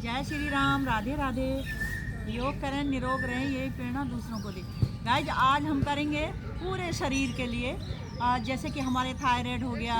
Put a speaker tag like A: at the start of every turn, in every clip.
A: जय श्री राम, राधे राधे। योग करें, निरोग रहें, यही प्रेरणा दूसरों को दें। गाइज आज हम करेंगे पूरे शरीर के लिए, जैसे कि हमारे थायराइड हो गया,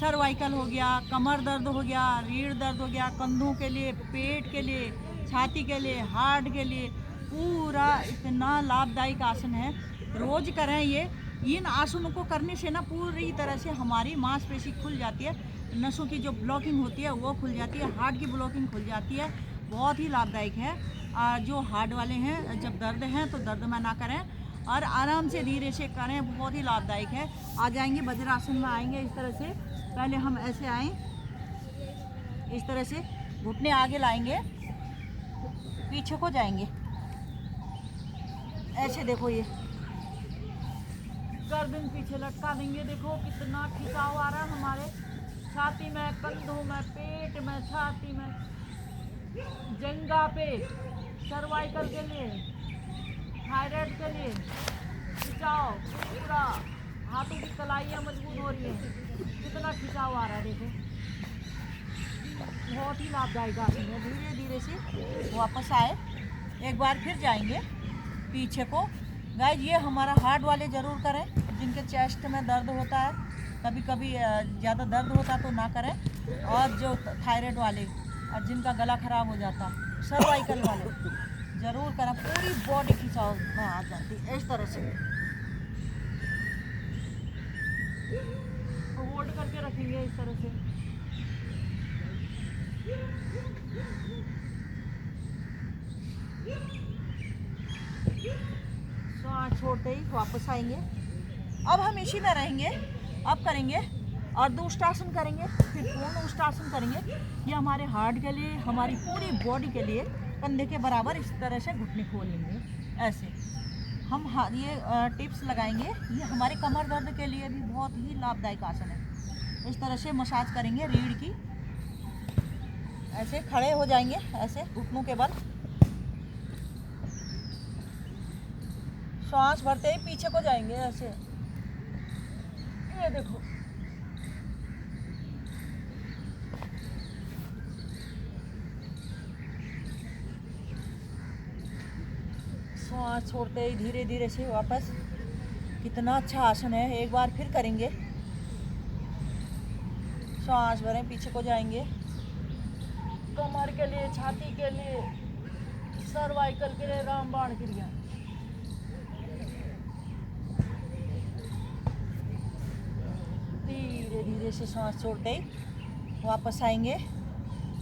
A: सर्वाइकल हो गया, कमर दर्द हो गया, रीढ़ दर्द हो गया, कंधों के लिए, पेट के लिए, छाती के लिए, हार्ट के लिए, पूरा इतना लाभदायक आसन है। रोज़ करें ये। इन आसनों को करने से ना पूरी तरह से हमारी मांसपेशी खुल जाती है, नसों की जो ब्लॉकिंग होती है वो खुल जाती है, हार्ट की ब्लॉकिंग खुल जाती है। बहुत ही लाभदायक है। जो हार्ट वाले हैं, जब दर्द है तो दर्द में ना करें और आराम से धीरे से करें, बहुत ही लाभदायक है। आ जाएंगे वज्रासन में, आएंगे इस तरह से। पहले हम ऐसे आएँ, इस तरह से घुटने आगे लाएंगे, पीछे को जाएंगे ऐसे। देखो ये गर्दन पीछे लटका देंगे। देखो कितना खिंचाव आ रहा है हमारे छाती में, कंधों में, पेट में, छाती में, जंघा पे, सर्वाइकल के लिए, थायराइड के लिए खिंचाव। पूरा हाथों की कलाइयाँ मजबूत हो रही है, कितना खिंचाव आ रहा है। देखो बहुत ही लाभदायक आसन है। धीरे धीरे से वापस आए, एक बार फिर जाएंगे पीछे को। गाइस ये हमारा हार्ट वाले ज़रूर करें, जिनके चेस्ट में दर्द होता है, कभी कभी ज़्यादा दर्द होता तो ना करें। और जो थायराइड वाले और जिनका गला ख़राब हो जाता, सर्वाइकल वाले ज़रूर करें। पूरी बॉडी खिंचाव में आ जाती है इस तरह से। होल्ड करके रखेंगे इस तरह से। सांस छोड़ते ही वापस आएंगे। अब हम इसी में रहेंगे। अब करेंगे अर्धउष्टासन करेंगे, फिर पूर्ण उष्टासन करेंगे। ये हमारे हार्ट के लिए, हमारी पूरी बॉडी के लिए कंधे के बराबर इस तरह से घुटने खोलेंगे ऐसे। हम ये टिप्स लगाएंगे। ये हमारे कमर दर्द के लिए भी बहुत ही लाभदायक आसन है। इस तरह से मसाज करेंगे रीढ़ की। ऐसे खड़े हो जाएंगे, ऐसे घुटनों के बल। सांस भरते ही पीछे को जाएंगे ऐसे। ये देखो सांस छोड़ते ही धीरे धीरे से वापस। कितना अच्छा आसन है। एक बार फिर करेंगे। सांस भरें, पीछे को जाएंगे। कमर के लिए, छाती के लिए, सर्वाइकल के लिए रामबाण क्रिया। धीरे धीरे से सांस छोड़ते ही वापस आएंगे।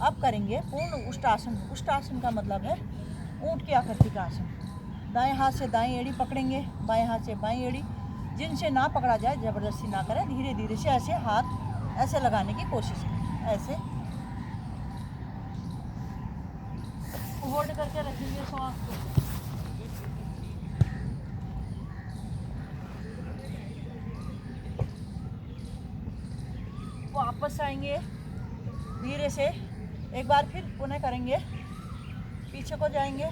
A: अब करेंगे पूर्ण उष्टासन। उष्टासन का मतलब है ऊंट की आकृति का आसन। दाएं हाथ से दाएं एड़ी पकड़ेंगे, बाएं हाथ से बाएं एड़ी। जिनसे ना पकड़ा जाए ज़बरदस्ती ना करें। धीरे धीरे से ऐसे हाथ ऐसे लगाने की कोशिश करें, ऐसे होल्ड करके रखेंगे सांस को। वापस आएंगे धीरे से। एक बार फिर पुनः करेंगे। पीछे को जाएंगे।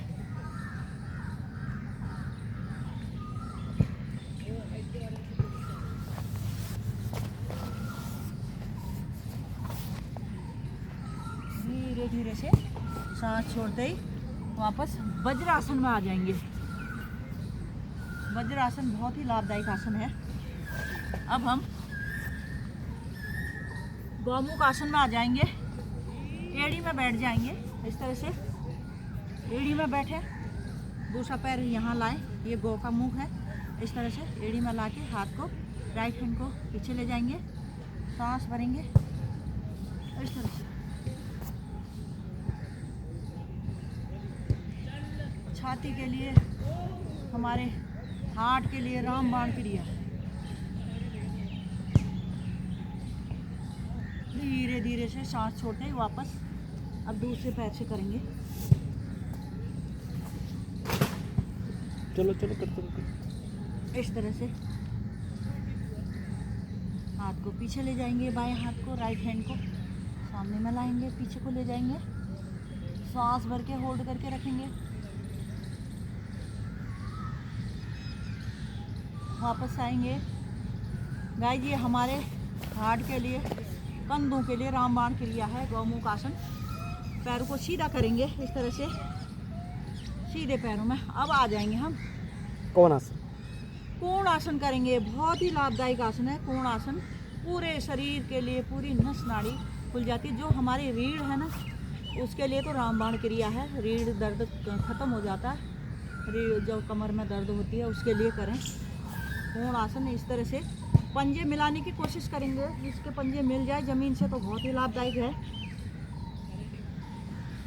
A: धीरे धीरे से सांस छोड़ते ही वापस वज्रासन में आ जाएंगे। वज्रासन बहुत ही लाभदायक आसन है। अब हम गौमुख आसन में आ जाएंगे। एड़ी में बैठ जाएंगे इस तरह से। एड़ी में बैठे, दूसरा पैर यहाँ लाएं। ये गौ का मुख है। इस तरह से एड़ी में लाके हाथ को, राइट हैंड को पीछे ले जाएंगे। सांस भरेंगे इस तरह से। छाती के लिए, हमारे हार्ट के लिए रामबाण क्रिया। धीरे धीरे से सांस छोड़ते ही वापस अब दूसरे पैर से करेंगे।
B: चलो चलो करते
A: इस तरह से हाथ को पीछे ले जाएंगे, बाएं हाथ को, राइट हैंड को सामने में लाएंगे, पीछे को ले जाएंगे। सांस भर के होल्ड करके रखेंगे। वापस आएंगे। गाइस ये हमारे हार्ट के लिए, कंधों के लिए रामबाण क्रिया है, गौमुख आसन। पैरों को सीधा करेंगे इस तरह से, सीधे पैरों में। अब आ जाएंगे हम
B: कौन आसन?
A: कोण आसन करेंगे। बहुत ही लाभदायक आसन है कोण आसन। पूरे शरीर के लिए पूरी नस नाड़ी खुल जाती है। जो हमारी रीढ़ है ना, उसके लिए तो रामबाण क्रिया है। रीढ़ दर्द ख़त्म हो जाता है। रीढ़ जो कमर में दर्द होती है उसके लिए करें कोण आसन। इस तरह से पंजे मिलाने की कोशिश करेंगे। जिसके पंजे मिल जाए ज़मीन से तो बहुत ही लाभदायक है।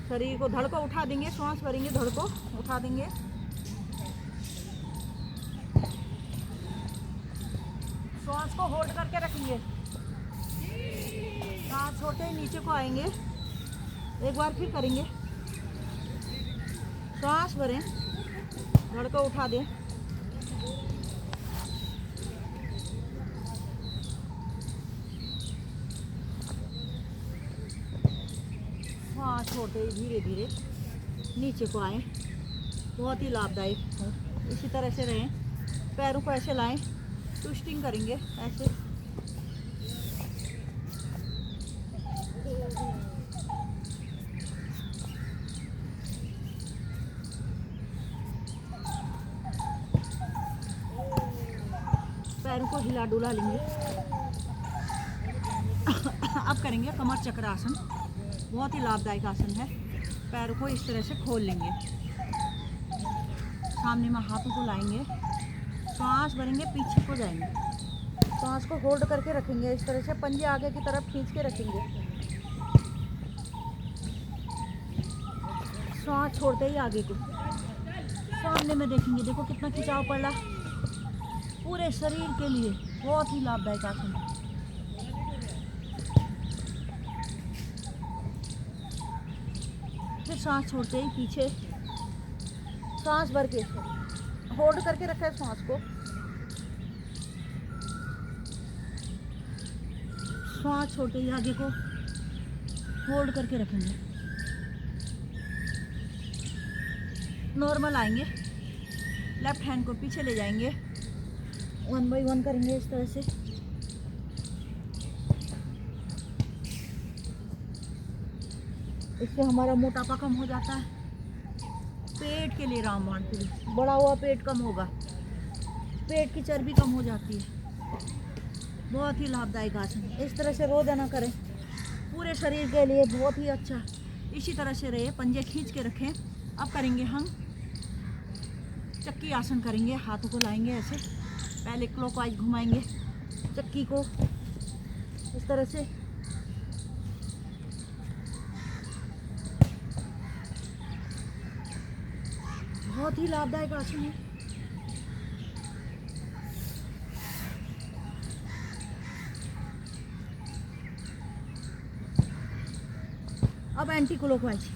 A: शरीर को धड़ को उठा देंगे, श्वास भरेंगे, धड़ को उठा देंगे। श्वास को होल्ड करके रखेंगे। सांस छोड़ते ही नीचे को आएंगे। एक बार फिर करेंगे। श्वास भरें, धड़ को उठा दें। सांस छोड़ते ही धीरे धीरे नीचे को आए। बहुत ही लाभदायक है। इसी तरह से रहें। पैरों को ऐसे लाएं, ट्विस्टिंग करेंगे ऐसे। पैरों को हिला डुला लेंगे। अब करेंगे कमर चक्र आसन। बहुत ही लाभदायक आसन है। पैरों को इस तरह से खोल लेंगे। सामने में हाथों को लाएंगे। सांस भरेंगे, पीछे को जाएंगे। सांस को होल्ड करके रखेंगे इस तरह से। पंजे आगे की तरफ खींच के रखेंगे। सांस छोड़ते ही आगे को सामने में देखेंगे। देखो कितना खिंचाव पड़ रहा। पूरे शरीर के लिए बहुत ही लाभदायक आसन है। फिर सांस छोड़ते ही पीछे, सांस भर के होल्ड करके रखा है सांस को। सांस छोड़ते ही आगे को होल्ड करके रखेंगे। नॉर्मल आएंगे। लेफ्ट हैंड को पीछे ले जाएंगे। 1 बाय 1 करेंगे इस तरह से। इससे हमारा मोटापा कम हो जाता है। पेट के लिए रामबाण क्रिया। बड़ा हुआ पेट कम होगा। पेट की चर्बी कम हो जाती है। बहुत ही लाभदायक आसन। इस तरह से रोजाना करें। पूरे शरीर के लिए बहुत ही अच्छा। इसी तरह से रहे। पंजे खींच के रखें। अब करेंगे हम चक्की आसन करेंगे। हाथों को लाएंगे ऐसे। पहले क्लॉकवाइज घुमाएंगे चक्की को इस तरह से। बहुत ही लाभदायक आसन है। अब एंटी क्लॉकवाइज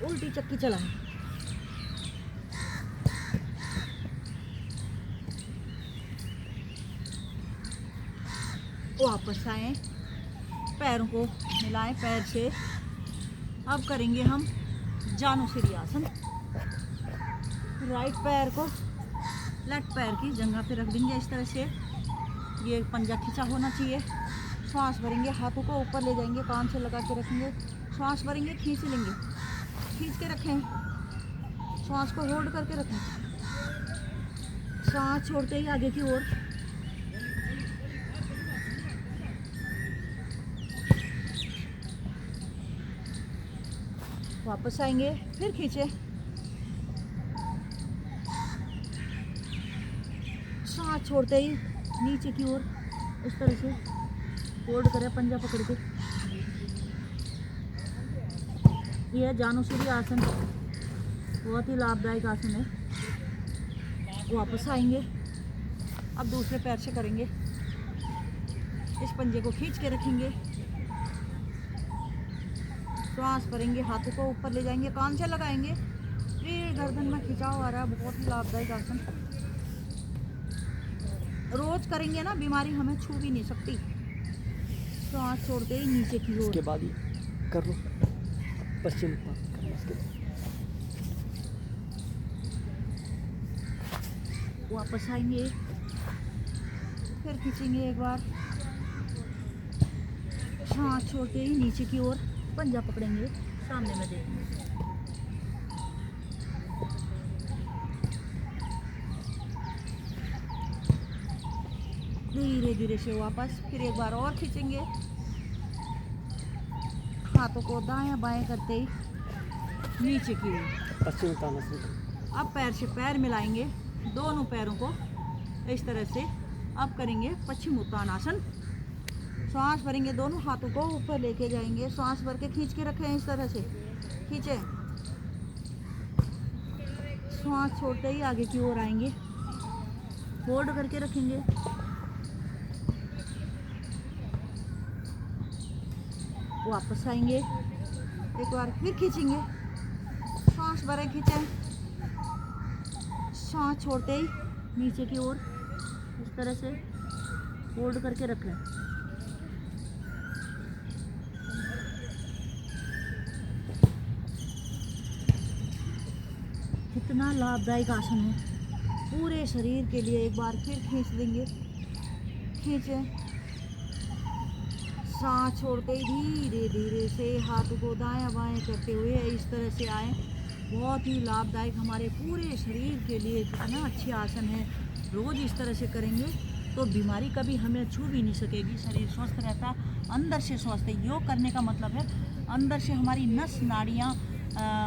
A: उल्टी चक्की चलाएं। वापस आए, पैरों को मिलाएं पैर से। अब करेंगे हम जानुश्री आसन। राइट पैर को लेफ्ट पैर की जगह पे रख देंगे इस तरह से। ये पंजा खींचा होना चाहिए। श्वास भरेंगे, हाथों को ऊपर ले जाएंगे, कान से लगा के रखेंगे। श्वास भरेंगे, खींच लेंगे, खींच के रखें। श्वास को होल्ड करके रखें। सांस छोड़ते ही आगे की ओर। वापस आएंगे, फिर खींचे। सांस छोड़ते ही नीचे की ओर इस तरह से होल्ड करें पंजा पकड़ के। यह जानुश्री आसन बहुत ही लाभदायक आसन है। वापस आएंगे। अब दूसरे पैर से करेंगे। इस पंजे को खींच के रखेंगे। श्वास भरेंगे, हाथों को ऊपर ले जाएंगे, कान से लगाएंगे। रीढ़ गर्दन में खिंचाव आ रहा है। बहुत ही लाभदायक आसन। रोज करेंगे ना, बीमारी हमें छू भी नहीं सकती। सांस छोड़ते ही नीचे की ओर।
B: उसके बाद ही कर लो पश्चिम
A: वापस आएंगे, फिर खींचेंगे एक बार। सांस छोड़ते ही नीचे की ओर। पंजा पकड़ेंगे, सामने में देखेंगे। धीरे धीरे से वापस, फिर एक बार और खींचेंगे, हाथों को दायां बाएं करते ही नीचे की ओर।
B: पश्चिम उत्तानासन।
A: अब पैर से पैर मिलाएंगे, दोनों पैरों को इस तरह से। अब करेंगे पश्चिम उत्तानासन। सांस भरेंगे, दोनों हाथों को ऊपर लेके जाएंगे, सांस भर के खींच के रखें, इस तरह से खींचे। सांस छोड़ते ही आगे की ओर आएंगे, होल्ड करके रखेंगे। वापस आएंगे, एक बार फिर खींचेंगे, सांस भरें, खींचें, सांस छोड़ते ही नीचे की ओर इस तरह से होल्ड करके रखें। कितना लाभदायक आसन है पूरे शरीर के लिए। एक बार फिर खींच देंगे, खींचें, सांस छोड़ते ही धीरे धीरे से हाथों को दायां बाएं करते हुए इस तरह से आए। बहुत ही लाभदायक हमारे पूरे शरीर के लिए, कितना अच्छी आसन है। रोज़ इस तरह से करेंगे तो बीमारी कभी हमें छू भी नहीं सकेगी, शरीर स्वस्थ रहता, अंदर से स्वस्थ है। योग करने का मतलब है अंदर से हमारी नस नाड़ियाँ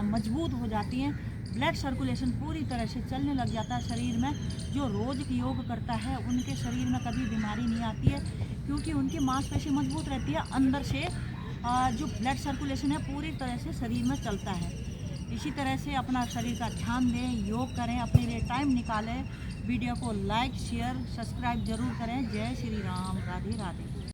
A: मजबूत हो जाती हैं, ब्लड सर्कुलेशन पूरी तरह से चलने लग जाता है शरीर में। जो रोज़ योग करता है उनके शरीर में कभी बीमारी नहीं आती है, क्योंकि उनकी मांसपेशी मजबूत रहती है। अंदर से जो ब्लड सर्कुलेशन है पूरी तरह से शरीर में चलता है। इसी तरह से अपना शरीर का ध्यान दें, योग करें, अपने लिए टाइम निकालें। वीडियो को लाइक शेयर सब्सक्राइब जरूर करें। जय श्री राम, राधे राधे।